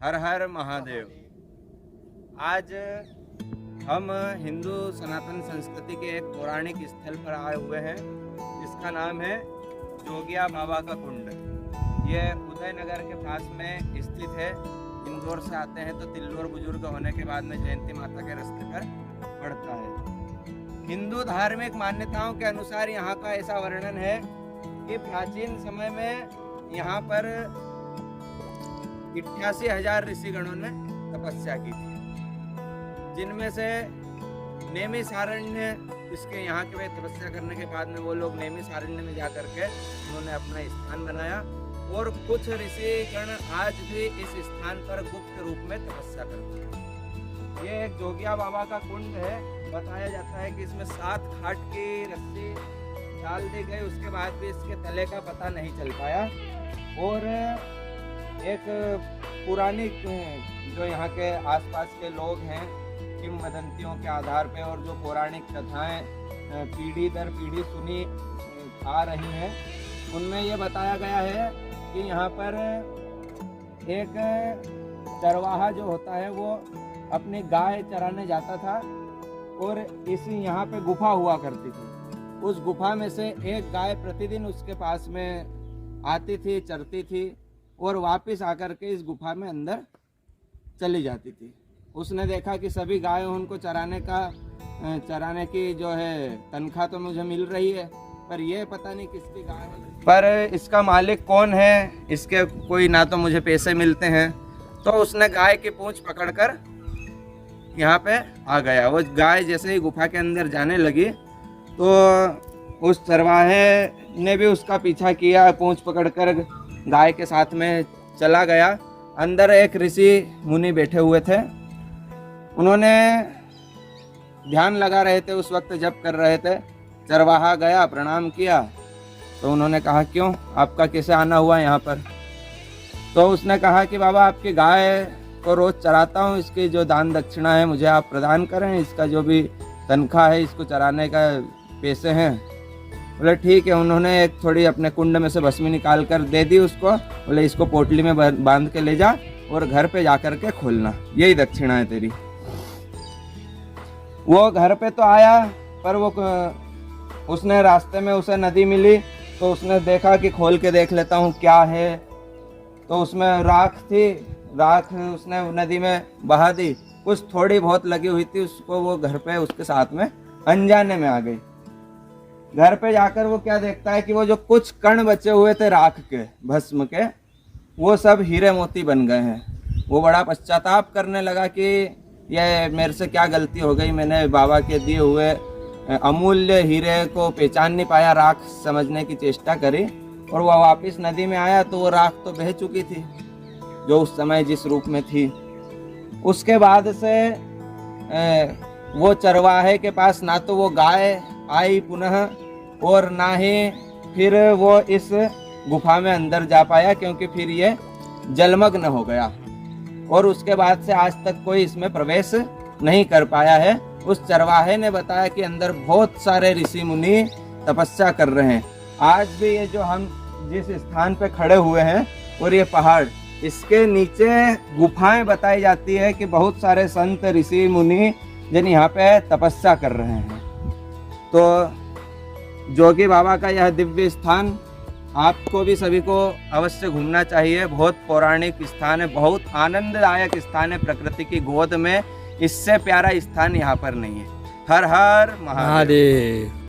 हर हर महादेव। आज हम हिंदू सनातन संस्कृति के एक पौराणिक स्थल पर आए हुए हैं जिसका नाम है जोगिया बाबा का कुंड। ये उदयनगर के पास में स्थित है। इंदौर से आते हैं तो तिल्लोर बुजुर्ग होने के बाद में जयंती माता के रास्ते पर पड़ता है। हिंदू धार्मिक मान्यताओं के अनुसार यहाँ का ऐसा वर्णन है कि प्राचीन समय में यहाँ पर 88,000 ऋषिगणों ने तपस्या की थी, जिनमें से नेमिषारण्य इसके यहाँ के वे तपस्या करने के बाद में वो लोग नेमिषारण्य में जा करके उन्होंने अपना स्थान बनाया और कुछ ऋषिगण आज भी इस स्थान पर गुप्त रूप में तपस्या करते हैं। ये एक जोगिया बाबा का कुंड है। बताया जाता है कि इसमें 7 खाट की रस्सी डाल दी गई, उसके बाद भी इसके तले का पता नहीं चल पाया। और एक पुरानी जो यहाँ के आसपास के लोग हैं किंवदंतियों के आधार पे और जो पौराणिक कथाएं पीढ़ी दर पीढ़ी सुनी आ रही हैं, उनमें ये बताया गया है कि यहाँ पर एक चरवाहा जो होता है वो अपनी गाय चराने जाता था और इसी यहाँ पे गुफा हुआ करती थी। उस गुफा में से एक गाय प्रतिदिन उसके पास में आती थी, चरती थी और वापस आकर के इस गुफा में अंदर चली जाती थी। उसने देखा कि सभी गाय उनको चराने की जो है तनख्वाह तो मुझे मिल रही है, पर ये पता नहीं किसकी गाय है, पर इसका मालिक कौन है, इसके कोई ना तो मुझे पैसे मिलते हैं। तो उसने गाय की पूंछ पकड़कर यहाँ पे आ गया। वो गाय जैसे ही गुफा के अंदर जाने लगी तो उस चरवाहे ने भी उसका पीछा किया, पूंछ पकड़कर गाय के साथ में चला गया। अंदर एक ऋषि मुनि बैठे हुए थे। उन्होंने ध्यान लगा रहे थे, उस वक्त जप कर रहे थे। चरवाहा गया, प्रणाम किया तो उन्होंने कहा क्यों, आपका कैसे आना हुआ यहाँ पर? तो उसने कहा कि बाबा आपकी गाय को रोज चराता हूँ, इसकी जो दान दक्षिणा है मुझे आप प्रदान करें, इसका जो भी तनख्वाह है, इसको चराने का पैसे हैं। बोले ठीक है। उन्होंने एक थोड़ी अपने कुंड में से भस्मी निकाल कर दे दी उसको। बोले इसको पोटली में बांध के ले जा और घर पे जाकर के खोलना, यही दक्षिणा है तेरी। वो घर पे तो आया, पर वो उसने रास्ते में उसे नदी मिली तो उसने देखा कि खोल के देख लेता हूँ क्या है। तो उसमें राख थी, राख उसने नदी में बहा दी। कुछ थोड़ी बहुत लगी हुई थी उसको, वो घर पे उसके साथ में अनजाने में आ गई। घर पे जाकर वो क्या देखता है कि वो जो कुछ कण बचे हुए थे राख के, भस्म के, वो सब हीरे मोती बन गए हैं। वो बड़ा पश्चाताप करने लगा कि ये मेरे से क्या गलती हो गई, मैंने बाबा के दिए हुए अमूल्य हीरे को पहचान नहीं पाया, राख समझने की चेष्टा करी और वह वापस नदी में आया तो वो राख तो बह चुकी थी जो उस समय जिस रूप में थी। उसके बाद से वो चरवाहे के पास ना तो वो गाय आई पुनः और ना ही फिर वो इस गुफा में अंदर जा पाया, क्योंकि फिर ये जलमग्न हो गया और उसके बाद से आज तक कोई इसमें प्रवेश नहीं कर पाया है। उस चरवाहे ने बताया कि अंदर बहुत सारे ऋषि मुनि तपस्या कर रहे हैं। आज भी ये जो हम जिस स्थान पे खड़े हुए हैं और ये पहाड़, इसके नीचे गुफाएं बताई जाती है कि बहुत सारे संत ऋषि मुनि जिन यहाँ पे तपस्या कर रहे हैं। तो जोगी बाबा का यह दिव्य स्थान आपको भी सभी को अवश्य घूमना चाहिए। बहुत पौराणिक स्थान है, बहुत आनंददायक स्थान है। प्रकृति की गोद में इससे प्यारा स्थान यहाँ पर नहीं है। हर हर महादेव।